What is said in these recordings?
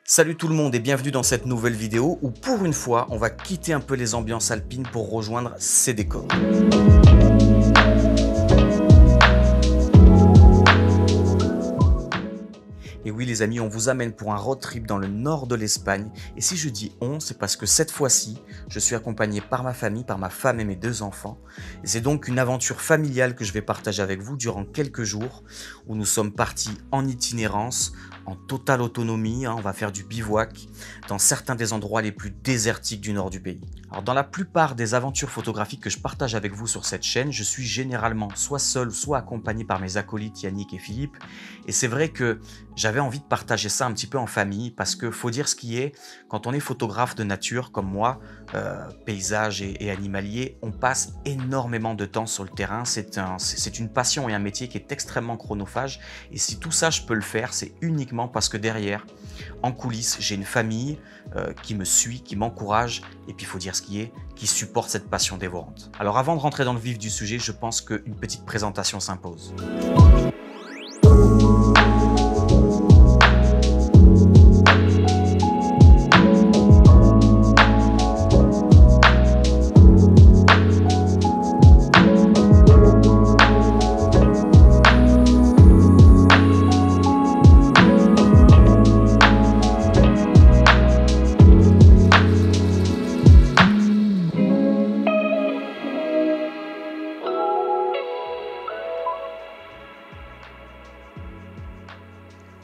Salut tout le monde et bienvenue dans cette nouvelle vidéo où pour une fois on va quitter un peu les ambiances alpines pour rejoindre ces décors. Et oui les amis, on vous amène pour un road trip dans le nord de l'Espagne. Et si je dis on, c'est parce que cette fois-ci, je suis accompagné par ma famille, par ma femme et mes deux enfants. Et c'est donc une aventure familiale que je vais partager avec vous durant quelques jours où nous sommes partis en itinérance, en totale autonomie. On va faire du bivouac dans certains des endroits les plus désertiques du nord du pays. Alors dans la plupart des aventures photographiques que je partage avec vous sur cette chaîne, je suis généralement soit seul, soit accompagné par mes acolytes Yannick et Philippe. Et c'est vrai que j'avais envie de partager ça un petit peu en famille parce que faut dire ce qui est, quand on est photographe de nature comme moi, paysage et animalier, on passe énormément de temps sur le terrain. C'est une passion et un métier qui est extrêmement chronophage. Et si tout ça je peux le faire, c'est uniquement parce que derrière, en coulisses, j'ai une famille qui me suit, qui m'encourage et puis il faut dire ce qui est, qui supporte cette passion dévorante. Alors avant de rentrer dans le vif du sujet, je pense qu'une petite présentation s'impose.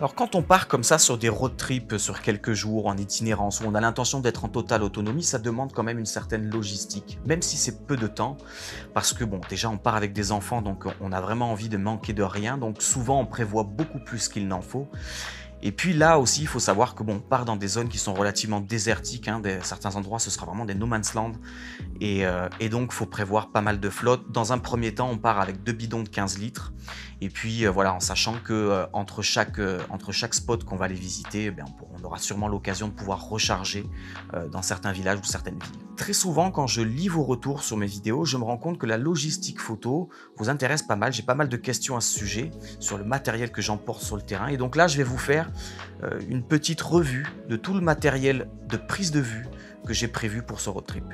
Alors quand on part comme ça sur des road trips sur quelques jours en itinérance où on a l'intention d'être en totale autonomie, ça demande quand même une certaine logistique, même si c'est peu de temps, parce que bon, déjà on part avec des enfants, donc on a vraiment envie de manquer de rien, donc souvent on prévoit beaucoup plus qu'il n'en faut. Et puis là aussi, il faut savoir que bon, on part dans des zones qui sont relativement désertiques, certains endroits ce sera vraiment des no man's land, et donc il faut prévoir pas mal de flotte. Dans un premier temps, on part avec 2 bidons de 15 litres, et puis voilà, en sachant que entre chaque spot qu'on va aller visiter, on aura sûrement l'occasion de pouvoir recharger dans certains villages ou certaines villes. Très souvent, quand je lis vos retours sur mes vidéos, je me rends compte que la logistique photo vous intéresse pas mal. J'ai pas mal de questions à ce sujet, sur le matériel que j'emporte sur le terrain, et donc là je vais vous faire une petite revue de tout le matériel de prise de vue que j'ai prévu pour ce road trip.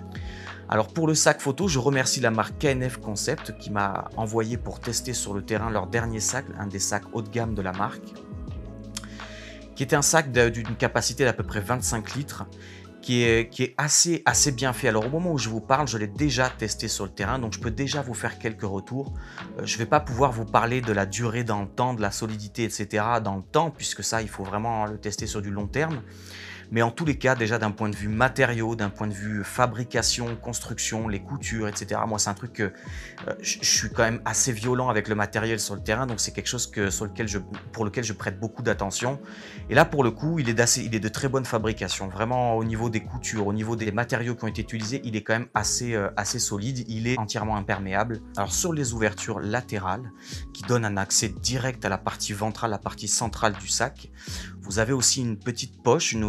Alors pour le sac photo, je remercie la marque KNF Concept qui m'a envoyé pour tester sur le terrain leur dernier sac, un des sacs haut de gamme de la marque, qui était un sac d'une capacité d'à peu près 25 litres, qui est assez bien fait. Alors au moment où je vous parle, je l'ai déjà testé sur le terrain, donc je peux déjà vous faire quelques retours. Je ne vais pas pouvoir vous parler de la durée dans le temps, de la solidité, etc. dans le temps, puisque ça, il faut vraiment le tester sur du long terme. Mais en tous les cas, déjà d'un point de vue matériaux, d'un point de vue fabrication, construction, les coutures, etc. Moi, c'est un truc que je suis quand même assez violent avec le matériel sur le terrain, donc c'est quelque chose pour lequel je prête beaucoup d'attention. Et là, pour le coup, il est de très bonne fabrication. Vraiment, au niveau des coutures, au niveau des matériaux qui ont été utilisés, il est quand même assez solide. Il est entièrement imperméable. Alors, sur les ouvertures latérales, qui donnent un accès direct à la partie ventrale, la partie centrale du sac, vous avez aussi une petite poche, une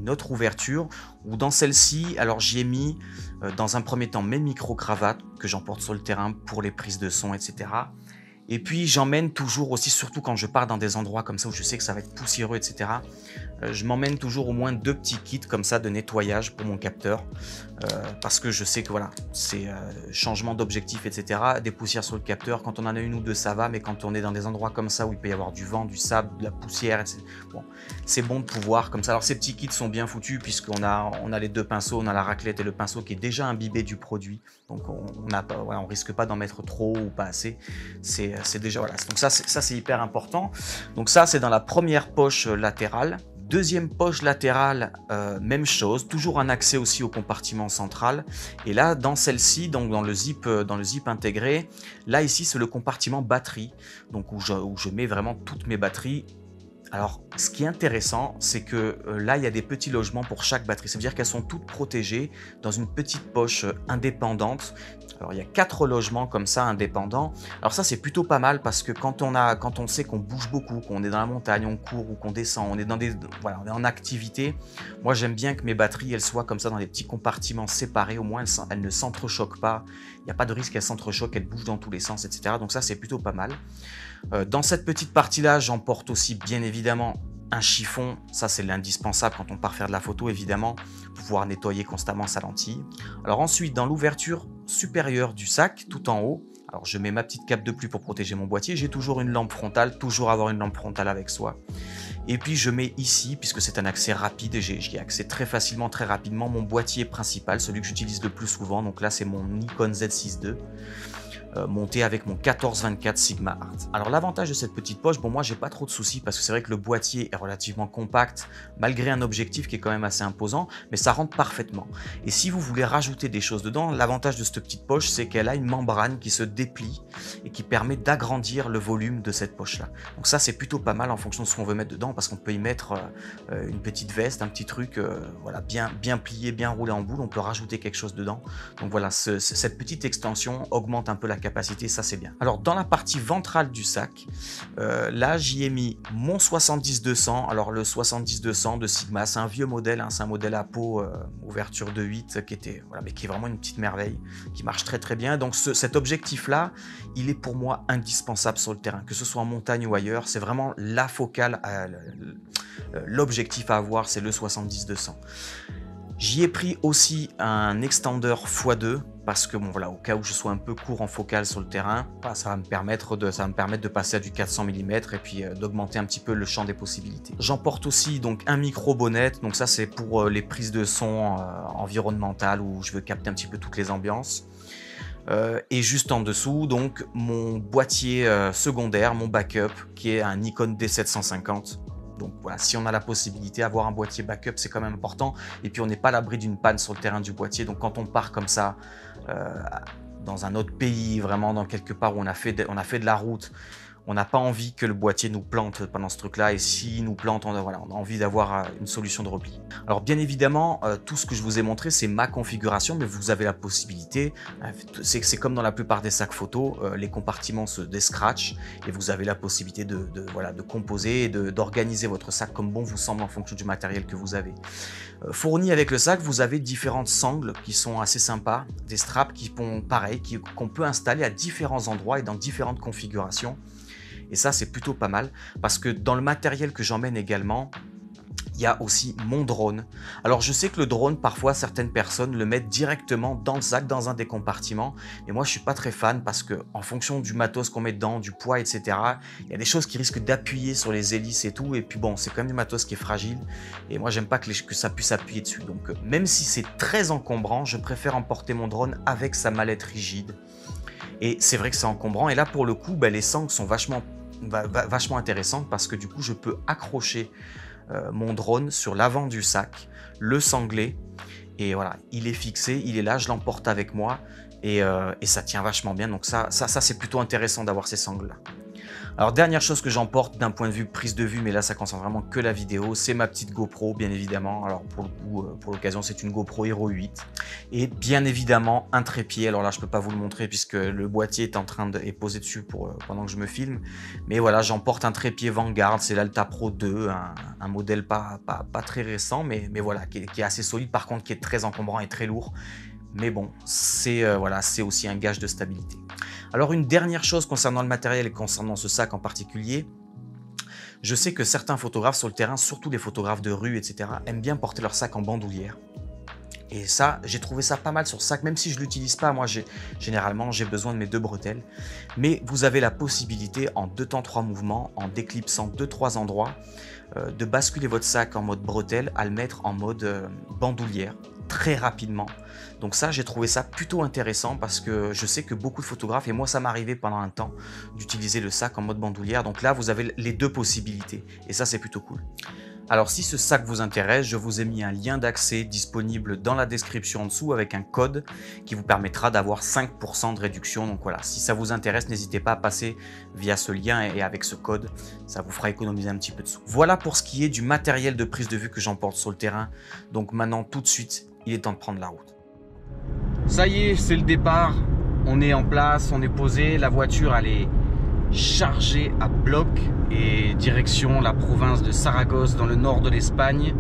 autre ouverture, où dans celle-ci, alors j'y ai mis dans un premier temps mes micro-cravates que j'emporte sur le terrain pour les prises de son, etc. Et puis j'emmène toujours aussi, surtout quand je pars dans des endroits comme ça où je sais que ça va être poussiéreux, etc. Je m'emmène toujours au moins 2 petits kits comme ça de nettoyage pour mon capteur, parce que je sais que voilà, c'est changement d'objectif, etc. Des poussières sur le capteur, quand on en a une ou deux ça va, mais quand on est dans des endroits comme ça où il peut y avoir du vent, du sable, de la poussière, etc. Bon, c'est bon de pouvoir comme ça. Alors ces petits kits sont bien foutus puisqu'on a les 2 pinceaux, on a la raclette et le pinceau qui est déjà imbibé du produit, donc on risque pas d'en mettre trop ou pas assez. C'est déjà voilà. Donc ça c'est hyper important. Donc ça c'est dans la première poche latérale. Deuxième poche latérale, même chose, toujours un accès aussi au compartiment central. Et là, dans celle-ci, donc dans le zip intégré, là ici c'est le compartiment batterie, donc où je mets vraiment toutes mes batteries. Alors, ce qui est intéressant, c'est que là, il y a des petits logements pour chaque batterie. Ça veut dire qu'elles sont toutes protégées dans une petite poche indépendante. Alors, il y a 4 logements comme ça, indépendants. Alors ça, c'est plutôt pas mal parce que quand on sait qu'on bouge beaucoup, qu'on est dans la montagne, on court ou qu'on descend, on est on est en activité. Moi, j'aime bien que mes batteries, elles soient comme ça dans des petits compartiments séparés. Au moins, elles ne s'entrechoquent pas. Il n'y a pas de risque qu'elles s'entrechoquent, elles bougent dans tous les sens, etc. Donc ça, c'est plutôt pas mal. Dans cette petite partie-là, j'emporte aussi bien évidemment un chiffon, ça c'est l'indispensable quand on part faire de la photo évidemment, pouvoir nettoyer constamment sa lentille. Alors ensuite, dans l'ouverture supérieure du sac, tout en haut, alors je mets ma petite cape de pluie pour protéger mon boîtier, j'ai toujours une lampe frontale, toujours avoir une lampe frontale avec soi. Et puis je mets ici, puisque c'est un accès rapide, et j'y ai accès très facilement, très rapidement, mon boîtier principal, celui que j'utilise le plus souvent, donc là c'est mon Nikon Z6 II. Monté avec mon 14-24 Sigma Art. Alors l'avantage de cette petite poche, bon moi j'ai pas trop de soucis parce que c'est vrai que le boîtier est relativement compact malgré un objectif qui est quand même assez imposant, mais ça rentre parfaitement. Et si vous voulez rajouter des choses dedans, l'avantage de cette petite poche c'est qu'elle a une membrane qui se déplie et qui permet d'agrandir le volume de cette poche là. Donc ça c'est plutôt pas mal en fonction de ce qu'on veut mettre dedans parce qu'on peut y mettre une petite veste, un petit truc voilà, bien plié, bien roulé en boule, on peut rajouter quelque chose dedans. Donc voilà, cette petite extension augmente un peu la capacité, ça c'est bien. Alors dans la partie ventrale du sac, là j'y ai mis mon 70-200. Alors le 70-200 de Sigma, c'est un vieux modèle, hein, c'est un modèle à peau ouverture de 8 qui était, voilà, mais qui est vraiment une petite merveille, qui marche très très bien. Donc cet objectif là, il est pour moi indispensable sur le terrain, que ce soit en montagne ou ailleurs, c'est vraiment la focale, l'objectif à avoir, c'est le 70-200. J'y ai pris aussi un extender x2 parce que bon voilà, au cas où je sois un peu court en focale sur le terrain, ça va me permettre de passer à du 400 mm et puis d'augmenter un petit peu le champ des possibilités. J'emporte aussi donc un micro bonnette, donc ça c'est pour les prises de son environnementales où je veux capter un petit peu toutes les ambiances. Et juste en dessous donc mon boîtier secondaire, mon backup qui est un Nikon D750. Donc voilà, si on a la possibilité d'avoir un boîtier backup, c'est quand même important. Et puis on n'est pas à l'abri d'une panne sur le terrain du boîtier. Donc quand on part comme ça, dans un autre pays, vraiment dans quelque part où on a fait de la route, on n'a pas envie que le boîtier nous plante pendant ce truc-là. Et s'il nous plante, on a envie d'avoir une solution de repli. Alors bien évidemment, tout ce que je vous ai montré, c'est ma configuration, mais vous avez la possibilité, c'est comme dans la plupart des sacs photo, les compartiments se descratchent et vous avez la possibilité de composer et d'organiser votre sac comme bon vous semble en fonction du matériel que vous avez. Fourni avec le sac, vous avez différentes sangles qui sont assez sympas, des straps qui font pareil, qu'on peut installer à différents endroits et dans différentes configurations. Et ça, c'est plutôt pas mal parce que dans le matériel que j'emmène également, il y a aussi mon drone. Alors je sais que le drone, parfois certaines personnes le mettent directement dans le sac, dans un des compartiments. Mais moi je suis pas très fan parce que en fonction du matos qu'on met dedans, du poids, etc. Il y a des choses qui risquent d'appuyer sur les hélices et tout. Et puis bon, c'est quand même du matos qui est fragile. Et moi j'aime pas que ça puisse appuyer dessus. Donc même si c'est très encombrant, je préfère emporter mon drone avec sa mallette rigide. Et c'est vrai que c'est encombrant. Et là pour le coup, les sangles sont vachement intéressantes parce que du coup je peux accrocher mon drone sur l'avant du sac, le sangler et voilà, il est fixé, il est là, je l'emporte avec moi et ça tient vachement bien. Donc ça c'est plutôt intéressant d'avoir ces sangles là. Alors dernière chose que j'emporte d'un point de vue prise de vue, mais là ça concerne vraiment que la vidéo, c'est ma petite GoPro bien évidemment. Alors pour le coup, pour l'occasion c'est une GoPro Hero 8 et bien évidemment un trépied. Alors là je peux pas vous le montrer puisque le boîtier est posé dessus pendant que je me filme, mais voilà, j'emporte un trépied Vanguard, c'est l'Alta Pro 2, un modèle pas très récent, mais voilà, qui est assez solide, par contre qui est très encombrant et très lourd. Mais bon, c'est aussi un gage de stabilité. Alors une dernière chose concernant le matériel et concernant ce sac en particulier, je sais que certains photographes sur le terrain, surtout les photographes de rue, etc., aiment bien porter leur sac en bandoulière. Et ça, j'ai trouvé ça pas mal sur ce sac, même si je ne l'utilise pas. Moi, généralement, j'ai besoin de mes 2 bretelles. Mais vous avez la possibilité, en 2 temps 3 mouvements, en déclipsant 2-3 endroits, de basculer votre sac en mode bretelle, à le mettre en mode bandoulière, très rapidement. Donc ça, j'ai trouvé ça plutôt intéressant parce que je sais que beaucoup de photographes, et moi ça m'arrivait pendant un temps, d'utiliser le sac en mode bandoulière. Donc là, vous avez les 2 possibilités et ça, c'est plutôt cool. Alors si ce sac vous intéresse, je vous ai mis un lien d'accès disponible dans la description en dessous avec un code qui vous permettra d'avoir 5% de réduction. Donc voilà, si ça vous intéresse, n'hésitez pas à passer via ce lien et avec ce code, ça vous fera économiser un petit peu de sous. Voilà pour ce qui est du matériel de prise de vue que j'emporte sur le terrain. Donc maintenant, tout de suite, il est temps de prendre la route. Ça y est, c'est le départ. On est en place, on est posé, la voiture elle est chargée à bloc et direction la province de Saragosse dans le nord de l'Espagne.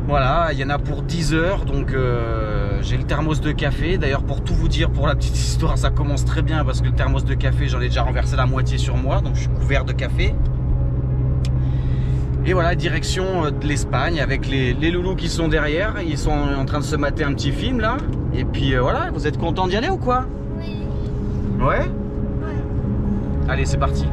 Voilà, il y en a pour 10 heures, donc j'ai le thermos de café. D'ailleurs, pour tout vous dire, pour la petite histoire, ça commence très bien parce que le thermos de café, j'en ai déjà renversé la moitié sur moi, donc je suis couvert de café. Et voilà, direction de l'Espagne avec les loulous qui sont derrière. Ils sont en train de se mater un petit film là. Et puis voilà, vous êtes contents d'y aller ou quoi? Oui. Ouais? Ouais. Allez, c'est parti.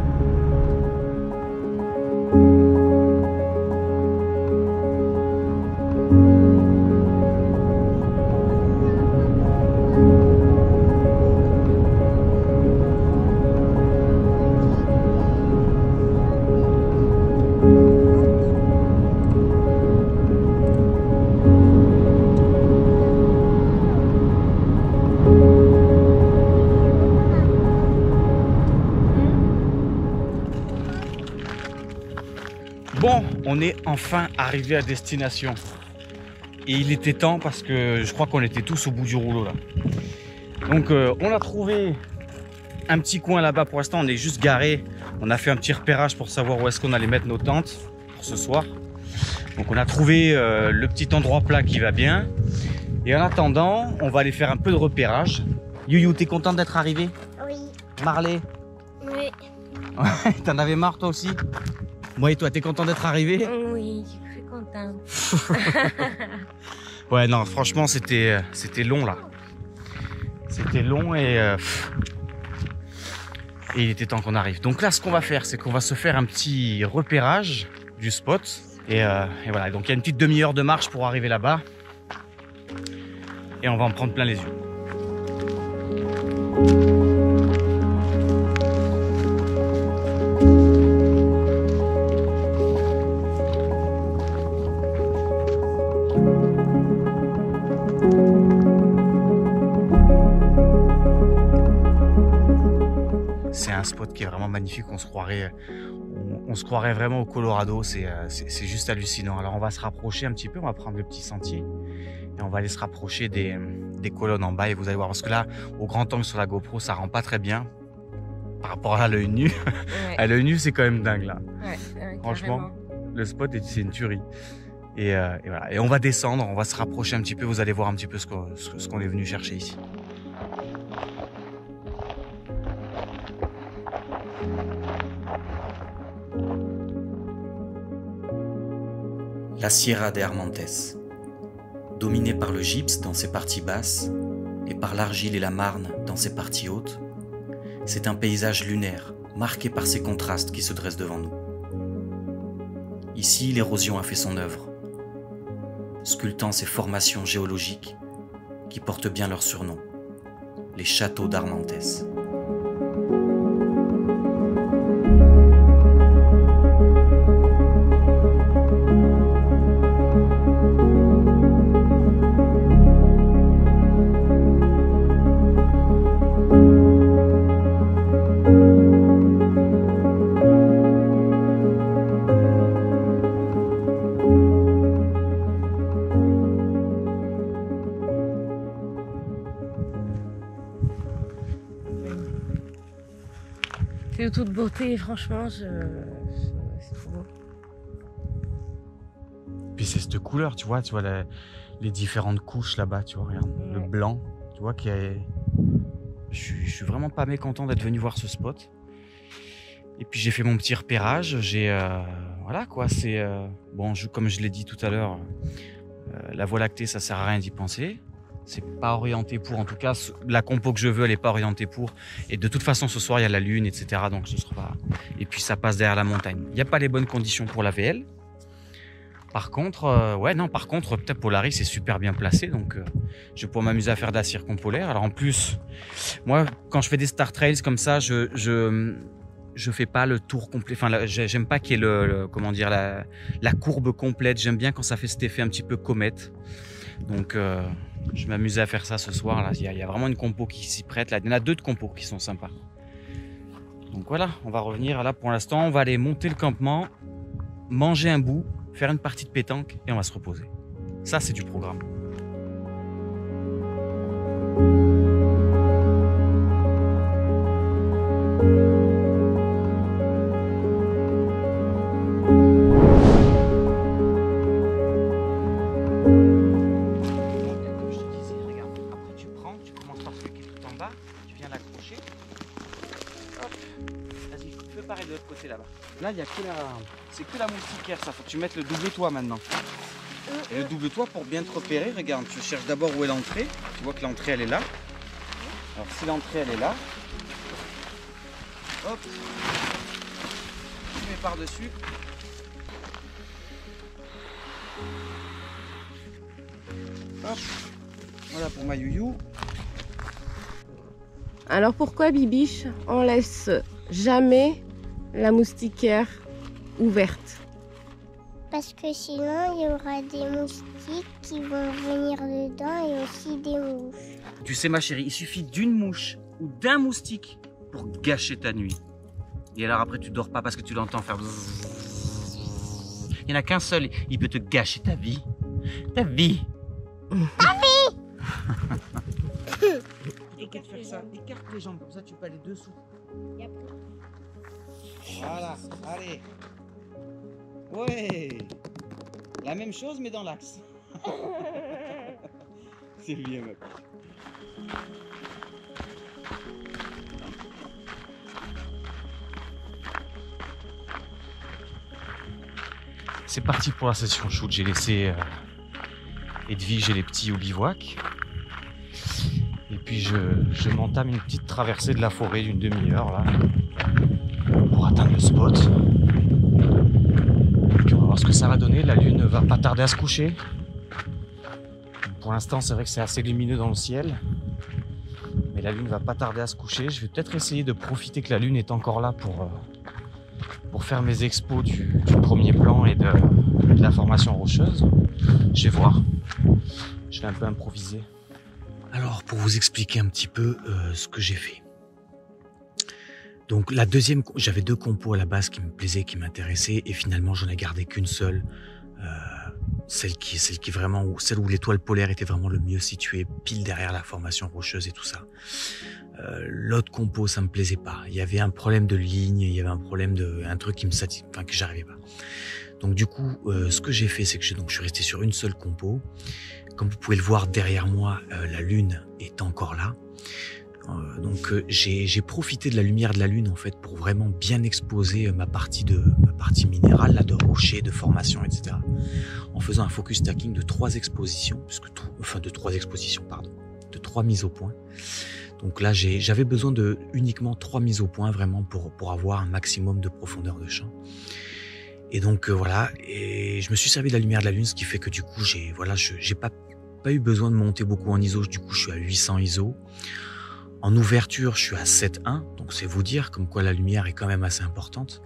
Bon, on est enfin arrivé à destination. Et il était temps parce que je crois qu'on était tous au bout du rouleau là. Donc on a trouvé un petit coin là-bas. Pour l'instant on est juste garé. On a fait un petit repérage pour savoir où est-ce qu'on allait mettre nos tentes pour ce soir. Donc on a trouvé le petit endroit plat qui va bien. Et en attendant, on va aller faire un peu de repérage. Youyou, t'es contente d'être arrivé? Oui. Marley? Oui. T'en avais marre toi aussi? Moi et toi, t'es content d'être arrivé? Oui, je suis contente. Ouais, non, franchement, c'était long là. C'était long et il était temps qu'on arrive. Donc là, ce qu'on va faire, c'est qu'on va se faire un petit repérage du spot. Et voilà, donc il y a une petite demi-heure de marche pour arriver là-bas. Et on va en prendre plein les yeux. C'est un spot qui est vraiment magnifique, on se croirait vraiment au Colorado, c'est juste hallucinant. Alors on va se rapprocher un petit peu, on va prendre le petit sentier et on va aller se rapprocher des colonnes en bas et vous allez voir, parce que là, au grand angle sur la GoPro, ça rend pas très bien par rapport à l'œil nu. Ouais. À l'œil nu, c'est quand même dingue là. Ouais, Franchement, carrément. le spot, c'est une tuerie. Et voilà. Et on va descendre, on va se rapprocher un petit peu, vous allez voir un petit peu ce qu'on est venu chercher ici. La Sierra de Hermontes, dominée par le gypse dans ses parties basses et par l'argile et la marne dans ses parties hautes, c'est un paysage lunaire marqué par ces contrastes qui se dressent devant nous. Ici, l'érosion a fait son œuvre, sculptant ces formations géologiques qui portent bien leur surnom, les châteaux d'Hermontes. C'est de toute beauté, franchement, c'est trop beau. Puis c'est cette couleur, tu vois les différentes couches là-bas, tu vois, regarde, le Ouais. blanc, tu vois, qui est... Je suis vraiment pas mécontent d'être venu voir ce spot. Et puis j'ai fait mon petit repérage, voilà quoi, c'est... bon, comme je l'ai dit tout à l'heure, la Voie lactée, ça sert à rien d'y penser. C'est pas orienté pour, en tout cas, la compo que je veux, elle est pas orientée pour. Et de toute façon, ce soir, il y a la lune, etc. Donc ce sera pas... Et puis ça passe derrière la montagne. Il n'y a pas les bonnes conditions pour la VL. Par contre, par contre, peut-être Polaris c'est super bien placé, donc je vais pouvoir m'amuser à faire de la circumpolaire. Alors en plus, moi, quand je fais des Star Trails comme ça, je fais pas le tour complet. Enfin, j'aime pas qu'il y ait comment dire, la courbe complète. J'aime bien quand ça fait cet effet un petit peu comète. Donc, je m'amuse à faire ça ce soir. Là, il y a vraiment une compo qui s'y prête. Là, il y en a deux de compos qui sont sympas. Donc voilà, on va revenir là pour l'instant. On va aller monter le campement, manger un bout, faire une partie de pétanque et on va se reposer. Ça, c'est du programme. Comme je te disais, regarde, après tu commences par celui qui est tout en bas, tu viens l'accrocher. Hop, vas-y, fais pareil de l'autre côté là-bas. là, il y a que la... c'est que la moustiquaire, ça. Faut que tu mettes le double toit maintenant. Et le double toit, pour bien te repérer, regarde, tu cherches d'abord où est l'entrée. Tu vois que l'entrée, elle est là. Alors, si l'entrée, elle est là, hop, tu mets par-dessus. Hop, voilà pour ma youyou. Alors pourquoi, Bibiche, on laisse jamais la moustiquaire ouverte? Parce que sinon, il y aura des moustiques qui vont venir dedans et aussi des mouches. Tu sais, ma chérie, il suffit d'une mouche ou d'un moustique pour gâcher ta nuit. Et alors après, tu dors pas parce que tu l'entends faire... Il n'y en a qu'un seul, il peut te gâcher ta vie. Ta vie. Ta vie. Plutôt que de faire ça, écarte les jambes, comme ça tu peux aller dessous. Voilà, allez. Ouais. La même chose, mais dans l'axe. C'est bien, mec. C'est parti pour la session shoot. J'ai laissé Edwige et les petits au bivouac. Et puis je m'entame une petite traversée de la forêt d'une demi-heure là pour atteindre le spot. Et puis on va voir ce que ça va donner. La lune va pas tarder à se coucher. Pour l'instant, c'est vrai que c'est assez lumineux dans le ciel. Mais la lune va pas tarder à se coucher. Je vais peut-être essayer de profiter que la lune est encore là pour faire mes expos du premier plan et de la formation rocheuse. Je vais voir. Je vais un peu improviser. Alors, pour vous expliquer un petit peu ce que j'ai fait. Donc, la deuxième, j'avais 2 compos à la base qui me plaisaient, qui m'intéressaient, et finalement, j'en ai gardé qu'une seule. Celle qui vraiment, celle où l'étoile polaire était vraiment le mieux située, pile derrière la formation rocheuse et tout ça. L'autre compo, ça me plaisait pas. Il y avait un problème de ligne, il y avait un problème un truc qui me satisfaisait, enfin que j'arrivais pas. Donc du coup, ce que j'ai fait, c'est que je suis resté sur une seule compo. Comme vous pouvez le voir derrière moi, la lune est encore là. Donc j'ai profité de la lumière de la lune en fait pour vraiment bien exposer ma partie minérale là, de rochers, de formation, etc. En faisant un focus stacking de 3 expositions, de 3 mises au point. Donc là j'avais besoin de uniquement 3 mises au point vraiment pour avoir un maximum de profondeur de champ. Et donc voilà, et je me suis servi de la lumière de la lune, ce qui fait que du coup j'ai pas eu besoin de monter beaucoup en ISO. Du coup je suis à 800 ISO. En ouverture, je suis à 7.1, donc c'est vous dire comme quoi la lumière est quand même assez importante.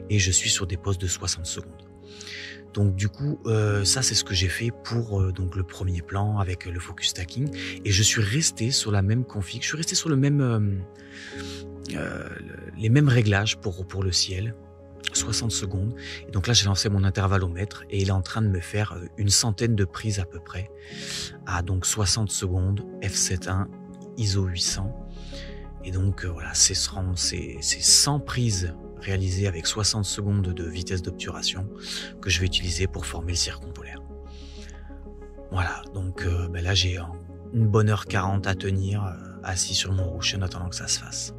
Et je suis sur des postes de 60 secondes. Donc du coup, ça c'est ce que j'ai fait pour donc le premier plan avec le focus stacking. Et je suis resté sur la même config, je suis resté sur le même, les mêmes réglages pour le ciel. 60 secondes. Et donc là, j'ai lancé mon intervallomètre et il est en train de me faire une centaine de prises à peu près. À donc 60 secondes, f7.1, ISO 800. Et donc voilà, c'est 100 prises réalisées avec 60 secondes de vitesse d'obturation que je vais utiliser pour former le circumpolaire. Voilà, donc là j'ai une bonne heure 40 à tenir assis sur mon rocher en attendant que ça se fasse.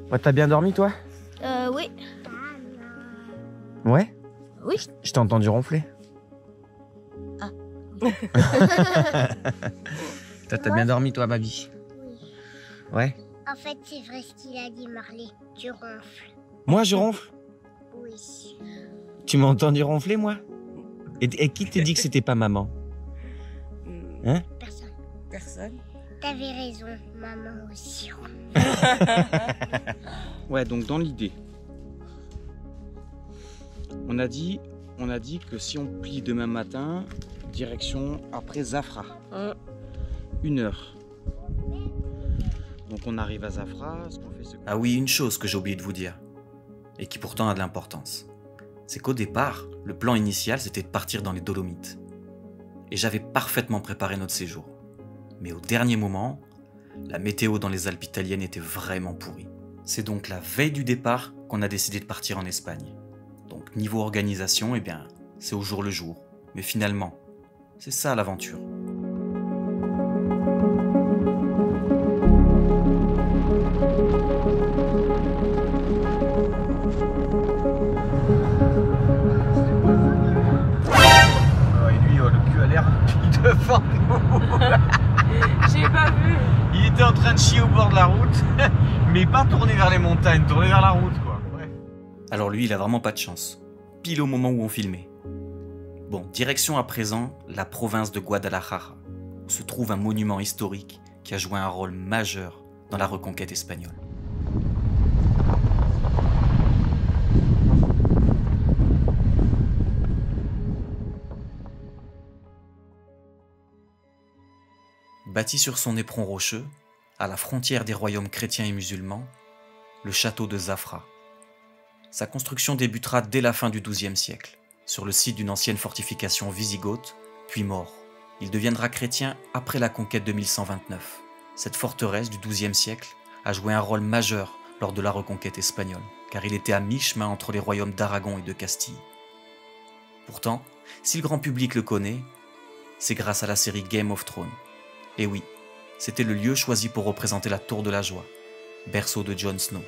Ouais, t'as bien dormi, toi? Oui. Ouais? Oui. Je t'ai entendu ronfler. Ah. Toi, t'as bien dormi, toi, Babi? Oui. Ouais? En fait, c'est vrai ce qu'il a dit, Marley. Tu ronfles. Moi, je ronfle? Oui. Tu m'as entendu ronfler, moi? Et qui t'a dit que c'était pas maman? Hein? Personne. Personne. T'avais raison, maman aussi. Ouais, donc dans l'idée, on a dit que si on plie demain matin, direction après Zafra. 1 heure. Donc on arrive à Zafra, ce qu'on fait, Ah oui, une chose que j'ai oublié de vous dire, et qui pourtant a de l'importance, c'est qu'au départ, le plan initial c'était de partir dans les Dolomites. et j'avais parfaitement préparé notre séjour. Mais au dernier moment, la météo dans les Alpes italiennes était vraiment pourrie. C'est donc la veille du départ qu'on a décidé de partir en Espagne. Donc niveau organisation, eh bien, c'est au jour le jour. Mais finalement, c'est ça l'aventure. Et lui, le cul a l'air devant nous. J'ai pas vu. Il était en train de chier au bord de la route, mais pas tourné vers les montagnes, tourné vers la route, quoi. Ouais. Alors lui, il a vraiment pas de chance. Pile au moment où on filmait. Bon, direction à présent la province de Guadalajara, où se trouve un monument historique qui a joué un rôle majeur dans la reconquête espagnole. Bâti sur son éperon rocheux, à la frontière des royaumes chrétiens et musulmans, le château de Zafra. Sa construction débutera dès la fin du XIIe siècle, sur le site d'une ancienne fortification wisigothe, puis maure. Il deviendra chrétien après la conquête de 1129. Cette forteresse du XIIe siècle a joué un rôle majeur lors de la reconquête espagnole, car il était à mi-chemin entre les royaumes d'Aragon et de Castille. Pourtant, si le grand public le connaît, c'est grâce à la série Game of Thrones. Et oui, c'était le lieu choisi pour représenter la Tour de la Joie, berceau de Jon Snow.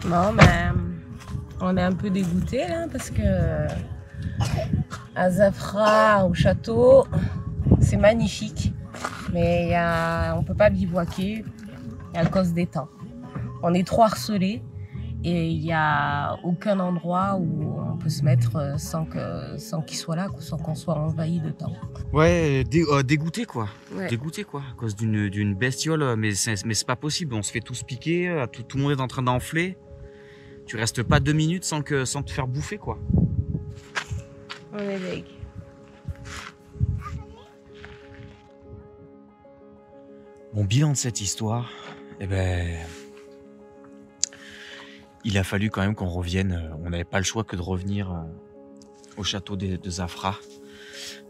Bon, ben, on est un peu dégoûtés là parce que à Zafra, au château, c'est magnifique, mais on peut pas bivouaquer à cause des temps. On est trop harcelés et il n'y a aucun endroit où on peut se mettre sans qu'il soit là, sans qu'on soit envahi de temps. Ouais, dégoûté quoi. Ouais. Dégoûté quoi, à cause d'une bestiole, mais c'est pas possible, on se fait tous piquer, tout le monde est en train d'enfler. Tu restes pas 2 minutes sans te faire bouffer quoi. On est deg. Mon bilan de cette histoire, eh ben, il a fallu quand même qu'on revienne. On n'avait pas le choix que de revenir au château de Zafra,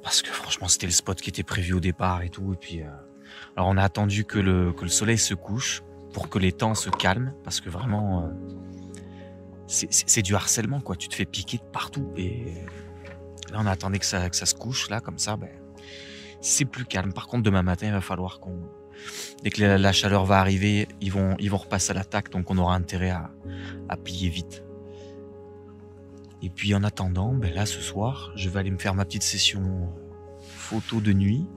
parce que franchement c'était le spot qui était prévu au départ et tout. Et puis, alors on a attendu que le soleil se couche pour que les temps se calment, parce que vraiment c'est du harcèlement quoi. Tu te fais piquer de partout et là on attendait que ça se couche là comme ça. Ben, c'est plus calme. Par contre demain matin il va falloir dès que la chaleur va arriver, ils vont repasser à l'attaque, donc on aura intérêt à plier vite. Et puis en attendant, ben là ce soir, je vais aller me faire ma petite session photo de nuit,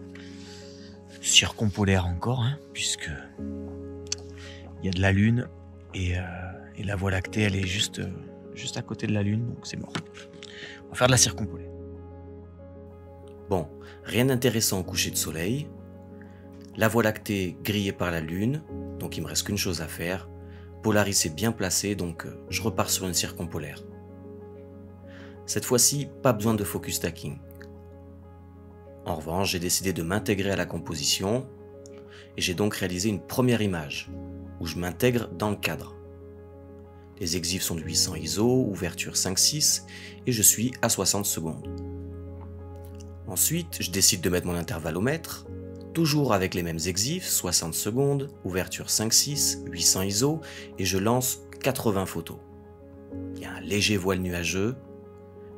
circumpolaire encore, hein, puisque il y a de la lune et la Voie lactée, elle est juste à côté de la lune, donc c'est mort. On va faire de la circumpolaire. Bon, rien d'intéressant au coucher de soleil. La Voie lactée grillée par la lune, donc il me reste qu'une chose à faire. Polaris est bien placé, donc je repars sur une circumpolaire. Cette fois-ci, pas besoin de focus stacking. En revanche, j'ai décidé de m'intégrer à la composition et j'ai donc réalisé une première image où je m'intègre dans le cadre. Les exifs sont de 800 ISO, ouverture 5.6 et je suis à 60 secondes. Ensuite, je décide de mettre mon intervallomètre, toujours avec les mêmes exifs, 60 secondes, ouverture 5.6, 800 ISO et je lance 80 photos. Il y a un léger voile nuageux,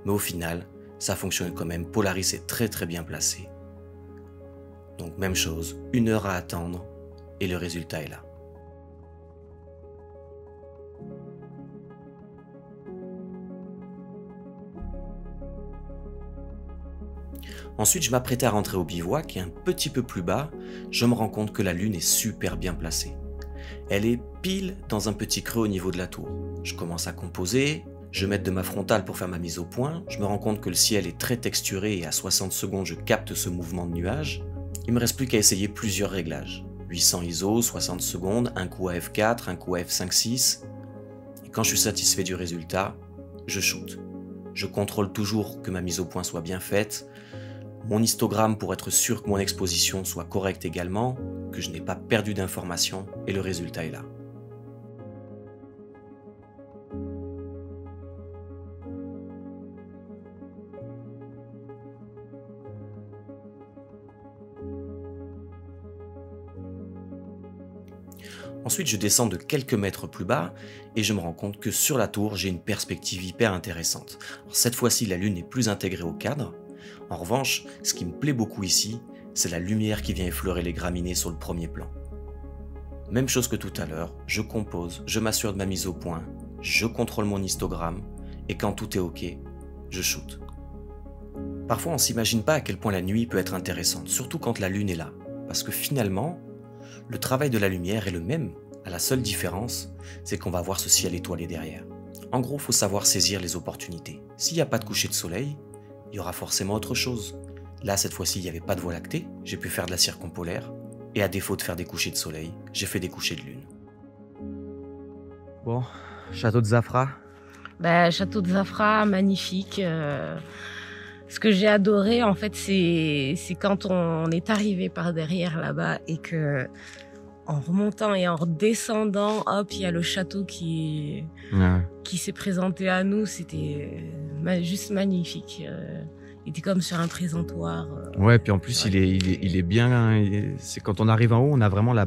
mais au final, ça fonctionne quand même. Polaris est très très bien placé. Donc même chose, 1 heure à attendre et le résultat est là. Ensuite, je m'apprêtais à rentrer au bivouac et un petit peu plus bas, je me rends compte que la lune est super bien placée. Elle est pile dans un petit creux au niveau de la tour. Je commence à composer, je m'aide de ma frontale pour faire ma mise au point, je me rends compte que le ciel est très texturé et à 60 secondes je capte ce mouvement de nuages. Il me reste plus qu'à essayer plusieurs réglages. 800 ISO, 60 secondes, un coup à f4, un coup à f5.6. Et quand je suis satisfait du résultat, je shoot. Je contrôle toujours que ma mise au point soit bien faite, mon histogramme pour être sûr que mon exposition soit correcte également, que je n'ai pas perdu d'informations et le résultat est là. Ensuite, je descends de quelques mètres plus bas et je me rends compte que sur la tour, j'ai une perspective hyper intéressante. Alors, cette fois-ci, la lune est plus intégrée au cadre. En revanche, ce qui me plaît beaucoup ici, c'est la lumière qui vient effleurer les graminées sur le premier plan. Même chose que tout à l'heure, je compose, je m'assure de ma mise au point, je contrôle mon histogramme et quand tout est ok, je shoot. Parfois, on ne s'imagine pas à quel point la nuit peut être intéressante, surtout quand la lune est là, parce que finalement, le travail de la lumière est le même, à la seule différence, c'est qu'on va voir ce ciel étoilé derrière. En gros, il faut savoir saisir les opportunités. S'il n'y a pas de coucher de soleil, il y aura forcément autre chose. Là, cette fois-ci, il n'y avait pas de voie lactée, j'ai pu faire de la circumpolaire, et à défaut de faire des couchers de soleil, j'ai fait des couchers de lune. Bon, château de Zafra. Château de Zafra, magnifique. Ce que j'ai adoré, en fait, c'est quand on est arrivé par derrière là-bas et que, en remontant et en redescendant, hop, il y a le château qui s'est présenté à nous. C'était juste magnifique. Il était comme sur un présentoir. Ouais, puis en plus, il est bien. C'est quand on arrive en haut, on a vraiment la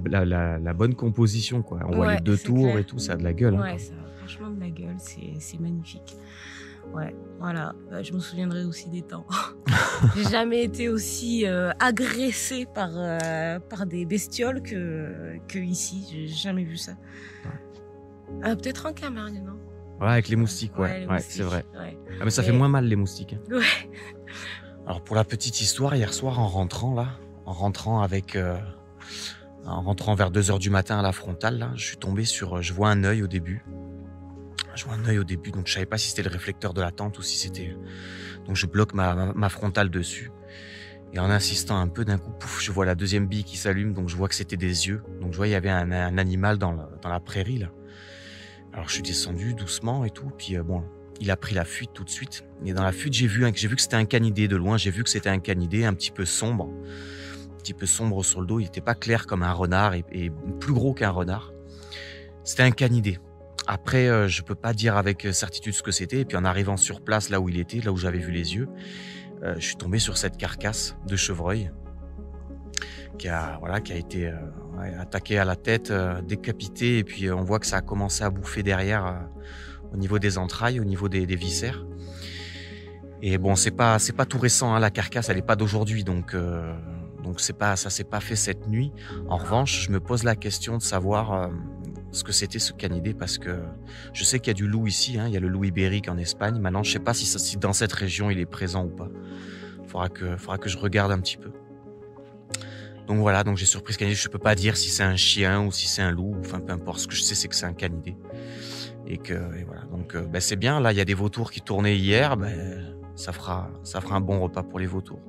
bonne composition, quoi. On voit les deux tours clair. et tout, ça a de la gueule. Ouais, ça a franchement de la gueule. C'est magnifique. Ouais, voilà. Je me souviendrai aussi des temps. J'ai jamais été aussi agressée par des bestioles que ici. J'ai jamais vu ça. Ouais. Peut-être en Camargue, non? Ouais, avec les moustiques, ouais, c'est vrai. Ouais. Ah, mais ça fait moins mal les moustiques. Hein. Ouais. Alors pour la petite histoire, hier soir en rentrant vers 2h du matin à la frontale, là, je vois un œil au début. Donc je savais pas si c'était le réflecteur de la tente ou si c'était... Donc je bloque ma frontale dessus. Et en insistant un peu, d'un coup, pouf, je vois la deuxième bille qui s'allume, donc je vois que c'était des yeux. Donc je vois il y avait un animal dans la prairie, là. Alors je suis descendu doucement et tout, puis il a pris la fuite tout de suite. Et dans la fuite, j'ai vu que c'était un canidé de loin. J'ai vu que c'était un canidé un petit peu sombre sur le dos. Il n'était pas clair comme un renard et plus gros qu'un renard. C'était un canidé. Après, je peux pas dire avec certitude ce que c'était. Et puis en arrivant sur place, là où il était, là où j'avais vu les yeux, je suis tombé sur cette carcasse de chevreuil qui a été attaqué à la tête, décapité, et puis on voit que ça a commencé à bouffer derrière au niveau des entrailles, au niveau des viscères. Et bon, c'est pas tout récent, hein, la carcasse, elle est pas d'aujourd'hui, donc ça s'est pas fait cette nuit. En revanche, je me pose la question de savoir ce que c'était ce canidé, parce que je sais qu'il y a du loup ici, hein, il y a le loup ibérique en Espagne. Maintenant, je sais pas si dans cette région il est présent ou pas. Faudra que je regarde un petit peu. Donc voilà, j'ai surpris ce canidé. Je peux pas dire si c'est un chien ou si c'est un loup, enfin peu importe. Ce que je sais, c'est que c'est un canidé. Et voilà. Donc c'est bien. Là, il y a des vautours qui tournaient hier. Ça fera un bon repas pour les vautours.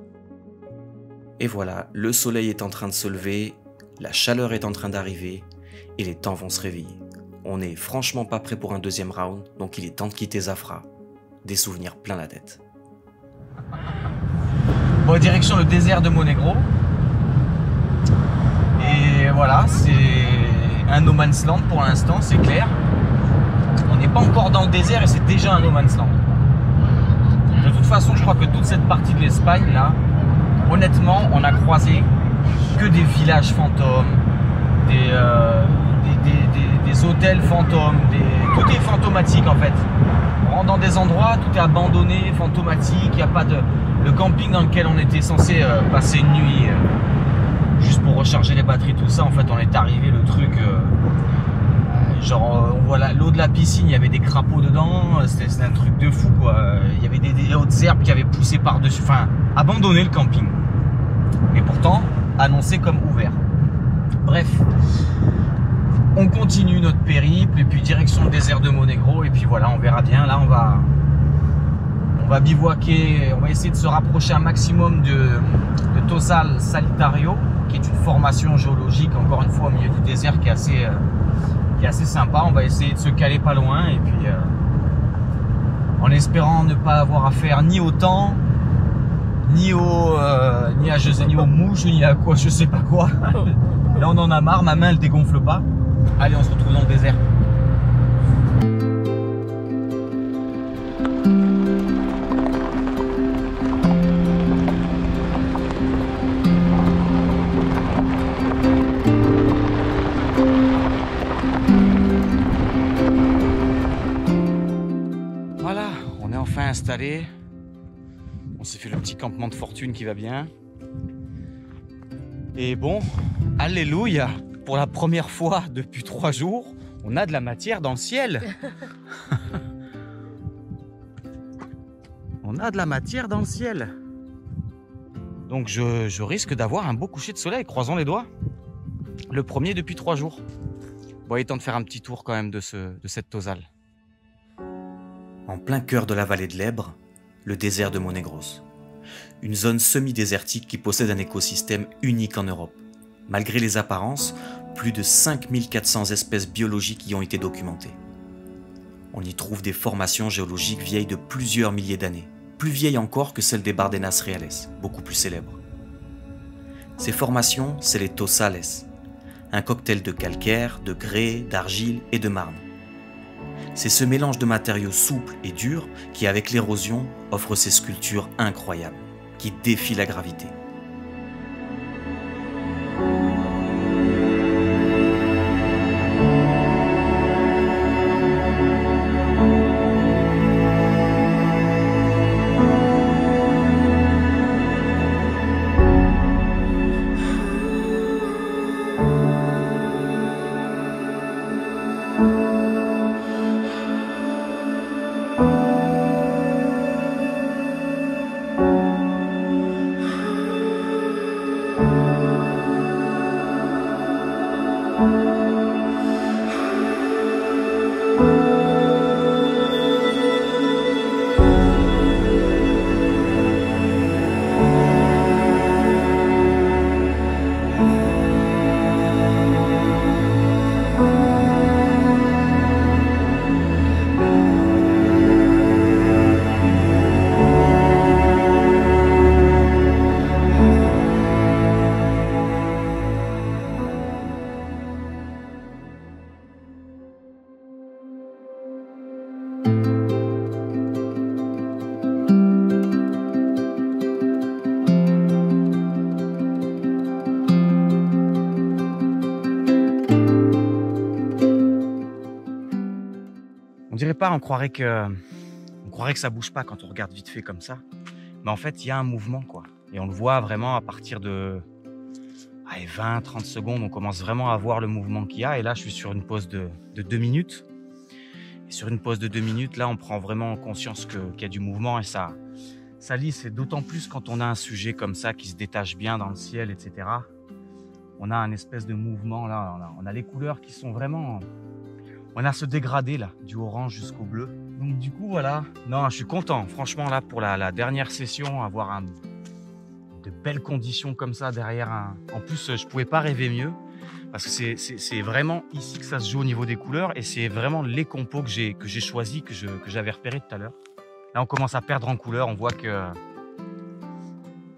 Et voilà, le soleil est en train de se lever, la chaleur est en train d'arriver et les temps vont se réveiller. On n'est franchement pas prêt pour un deuxième round, donc il est temps de quitter Zafra. Des souvenirs plein la tête. Bon, direction le désert de Monegro. Et voilà, c'est un no man's land pour l'instant, c'est clair. On n'est pas encore dans le désert et c'est déjà un no man's land. De toute façon, je crois que toute cette partie de l'Espagne, là, honnêtement, on a croisé que des villages fantômes, des hôtels fantômes, tout est fantomatique en fait. dans des endroits, tout est abandonné, fantomatique, il n'y a pas de... Le camping dans lequel on était censé passer une nuit, juste pour recharger les batteries, tout ça, en fait on est arrivé, le truc, genre on voit l'eau de la piscine, il y avait des crapauds dedans, c'était un truc de fou quoi, il y avait des hautes herbes qui avaient poussé par-dessus, enfin abandonné le camping, mais pourtant annoncé comme ouvert. Bref, on continue notre périple et puis direction le désert de Monegro et puis voilà, on verra bien, là on va bivouaquer, on va essayer de se rapprocher un maximum de Tossal Salitario, qui est une formation géologique, encore une fois, au milieu du désert, qui est assez sympa. On va essayer de se caler pas loin, et puis en espérant ne pas avoir affaire ni au temps, ni aux mouches, ni à quoi, je sais pas quoi. Là, on en a marre, ma main, elle dégonfle pas. Allez, on se retrouve dans le désert. Installé, on s'est fait le petit campement de fortune qui va bien et bon, alléluia, pour la première fois depuis 3 jours on a de la matière dans le ciel. On a de la matière dans le ciel, donc je risque d'avoir un beau coucher de soleil, croisons les doigts, le premier depuis 3 jours. Bon, il est temps de faire un petit tour quand même de cette Tossal. En plein cœur de la vallée de l'Èbre, le désert de Monegros. Une zone semi-désertique qui possède un écosystème unique en Europe. Malgré les apparences, plus de 5400 espèces biologiques y ont été documentées. On y trouve des formations géologiques vieilles de plusieurs milliers d'années, plus vieilles encore que celles des Bardenas Reales, beaucoup plus célèbres. Ces formations, c'est les tossales, un cocktail de calcaire, de grès, d'argile et de marne. C'est ce mélange de matériaux souples et durs qui, avec l'érosion, offre ces sculptures incroyables, qui défient la gravité. On croirait que ça bouge pas quand on regarde vite fait comme ça, mais en fait il y a un mouvement quoi, et on le voit vraiment à partir de 20-30 secondes, on commence vraiment à voir le mouvement qu'il y a. Et là je suis sur une pause de 2 minutes, et sur une pause de 2 minutes là on prend vraiment conscience qu'il y a du mouvement, et ça lisse, et d'autant plus quand on a un sujet comme ça qui se détache bien dans le ciel, etc. On a un espèce de mouvement là, on a les couleurs qui sont vraiment... On a ce dégradé là, du orange jusqu'au bleu. Donc du coup voilà, non, je suis content. Franchement là, pour la dernière session, avoir de belles conditions comme ça derrière un... En plus, je pouvais pas rêver mieux, parce que c'est vraiment ici que ça se joue au niveau des couleurs, et c'est vraiment les compos que j'ai choisis, que j'avais repéré tout à l'heure. Là on commence à perdre en couleur, on voit que...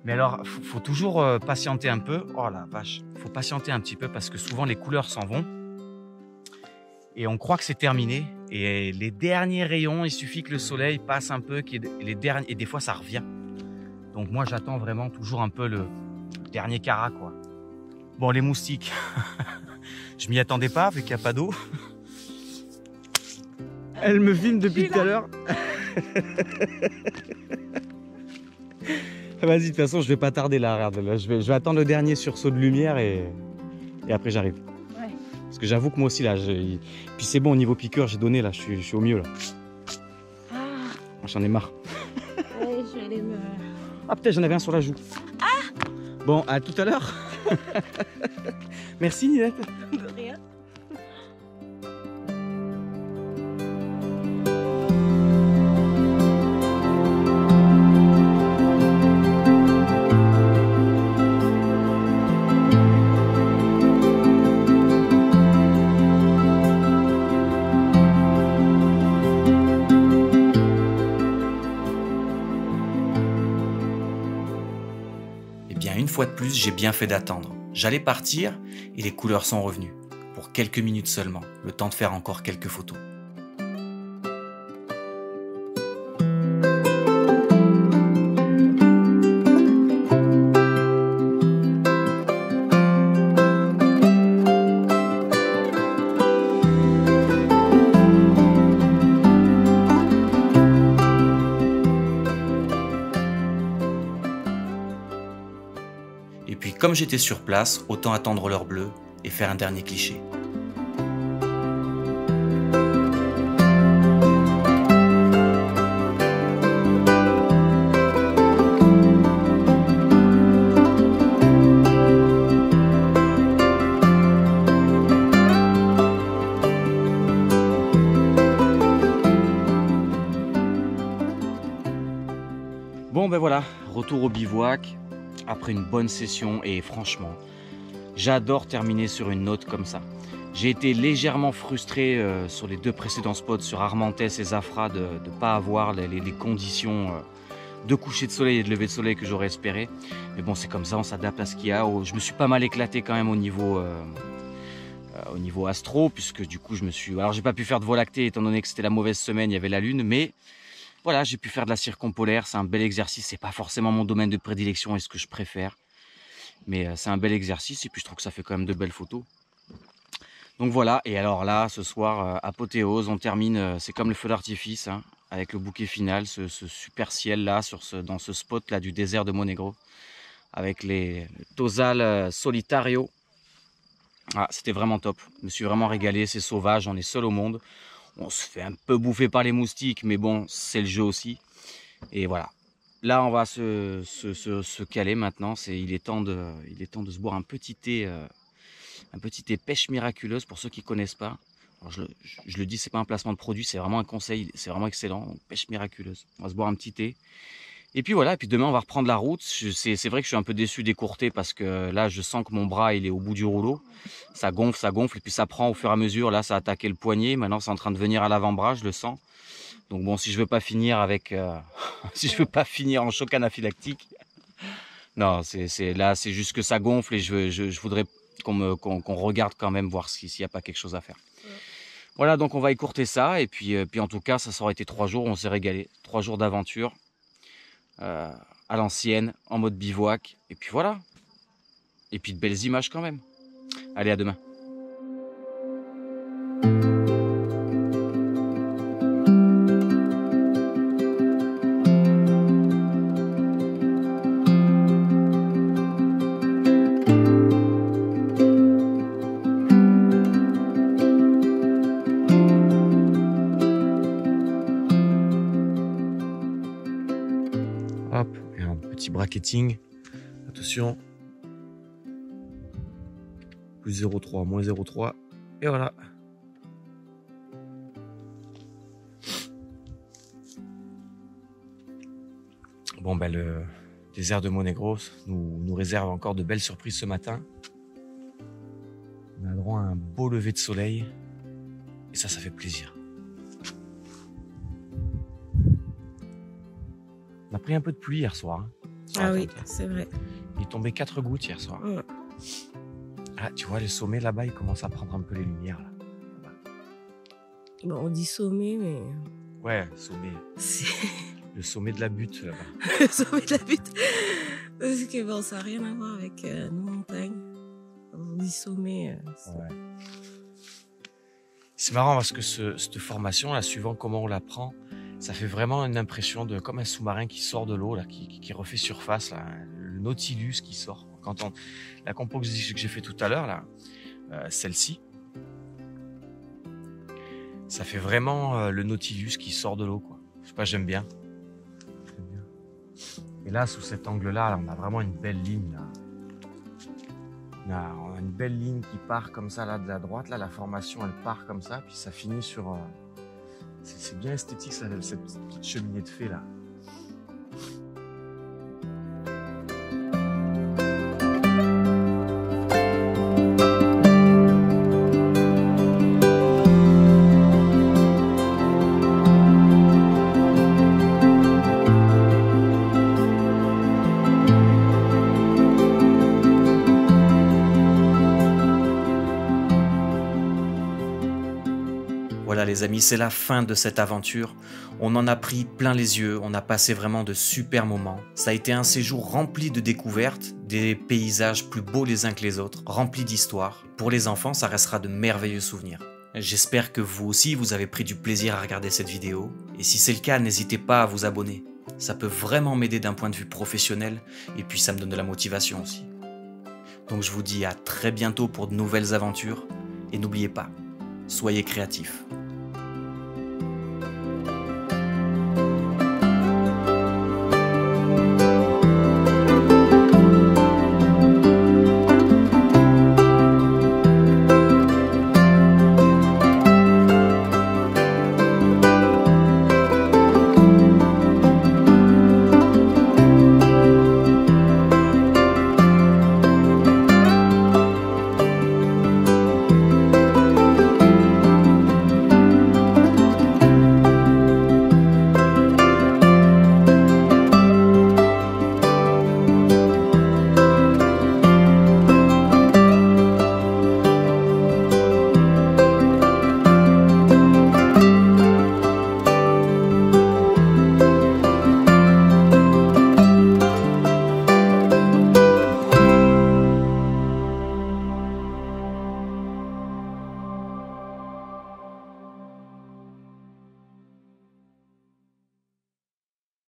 Mais alors, faut toujours patienter un peu. Oh la vache, faut patienter un petit peu, parce que souvent les couleurs s'en vont. Et on croit que c'est terminé, et les derniers rayons, il suffit que le soleil passe un peu, et des fois ça revient. Donc moi j'attends vraiment toujours un peu le dernier carat quoi. Bon, les moustiques, je m'y attendais pas vu qu'il n'y a pas d'eau. Elle me filme depuis tout à l'heure. Vas-y, de toute façon, je vais pas tarder là, regarde. Là, je vais attendre le dernier sursaut de lumière et après j'arrive. Ouais. Parce que j'avoue que moi aussi là, puis c'est bon, au niveau piqueur, j'ai donné là, je suis au mieux là. Ah, J'en ai marre. ouais, je vais aller me... Ah peut-être j'en avais un sur la joue. Ah bon, à tout à l'heure. Merci Ninette. De rien. Eh bien, une fois de plus, j'ai bien fait d'attendre. J'allais partir et les couleurs sont revenues. Pour quelques minutes seulement, le temps de faire encore quelques photos. Et puis comme j'étais sur place, autant attendre l'heure bleue et faire un dernier cliché. Bon ben voilà, retour au bivouac après une bonne session et franchement, j'adore terminer sur une note comme ça. J'ai été légèrement frustré sur les 2 précédents spots, sur Armentes et Zafra, de ne pas avoir les conditions de coucher de soleil et de lever de soleil que j'aurais espéré. Mais bon, c'est comme ça, on s'adapte à ce qu'il y a. Je me suis pas mal éclaté quand même au niveau astro, puisque du coup, alors j'ai pas pu faire de voie lactée étant donné que c'était la mauvaise semaine, il y avait la lune, mais voilà, j'ai pu faire de la circumpolaire, c'est un bel exercice, c'est pas forcément mon domaine de prédilection et ce que je préfère. Mais c'est un bel exercice et puis je trouve que ça fait quand même de belles photos. Donc voilà, et alors là, ce soir, apothéose, on termine, c'est comme le feu d'artifice, hein, avec le bouquet final, ce super ciel là, dans ce spot là du désert de Monegro, avec le Tosal Solitario. Ah, c'était vraiment top, je me suis vraiment régalé, c'est sauvage, on est seul au monde. On se fait un peu bouffer par les moustiques, mais bon, c'est le jeu aussi. Et voilà. Là, on va se caler maintenant. Il est temps de se boire un petit thé pêche miraculeuse pour ceux qui ne connaissent pas. Alors, je le dis, c'est pas un placement de produit, c'est vraiment un conseil, c'est vraiment excellent. Donc, pêche miraculeuse. On va se boire un petit thé. Et puis voilà, et puis demain on va reprendre la route. C'est vrai que je suis un peu déçu d'écourter parce que là je sens que mon bras il est au bout du rouleau. Ça gonfle, et puis ça prend au fur et à mesure. Là ça a attaqué le poignet, maintenant c'est en train de venir à l'avant-bras, je le sens. Donc bon, si je veux pas finir si je veux pas finir en choc anaphylactique, non, là c'est juste que ça gonfle et je voudrais qu'on regarde quand même, voir s'il n'y a pas quelque chose à faire. Voilà, donc on va écourter ça, et puis en tout cas ça aurait été 3 jours, on s'est régalé, 3 jours d'aventure. À l'ancienne, en mode bivouac, et puis voilà. Et puis de belles images quand même. Allez, à demain. Hop, et un petit bracketing. Attention. Plus 0,3, moins 0,3. Et voilà. Bon, ben le désert de Monegro nous réserve encore de belles surprises ce matin. On a droit à un beau lever de soleil. Et ça fait plaisir. On a pris un peu de pluie hier soir. Hein, ah oui, c'est vrai. Il est tombé 4 gouttes hier soir. Ouais. Ah, tu vois, le sommet là-bas, il commence à prendre un peu les lumières. Là. Bon, on dit sommet, mais... Ouais, sommet. Le sommet de la butte là-bas. Le sommet de la butte. Parce que bon, ça n'a rien à voir avec nos montagnes. On dit sommet. Ouais. C'est marrant parce que cette formation, là, suivant comment on la prend, Ça fait vraiment une impression de comme un sous-marin qui sort de l'eau, là, qui refait surface, là, le Nautilus qui sort. La composition que j'ai fait tout à l'heure, là, celle-ci, ça fait vraiment le Nautilus qui sort de l'eau, quoi. Je sais pas, j'aime bien. Et là, sous cet angle-là, là, on a vraiment une belle ligne, là. On a une belle ligne qui part comme ça, là, de la droite, là, la formation, elle part comme ça, puis ça finit sur... C'est bien esthétique, ça, cette petite cheminée de fée, là. Voilà les amis, c'est la fin de cette aventure. On en a pris plein les yeux, on a passé vraiment de super moments. Ça a été un séjour rempli de découvertes, des paysages plus beaux les uns que les autres, remplis d'histoires. Pour les enfants, ça restera de merveilleux souvenirs. J'espère que vous aussi, vous avez pris du plaisir à regarder cette vidéo. Et si c'est le cas, n'hésitez pas à vous abonner. Ça peut vraiment m'aider d'un point de vue professionnel, et puis ça me donne de la motivation aussi. Donc je vous dis à très bientôt pour de nouvelles aventures, et n'oubliez pas, soyez créatifs.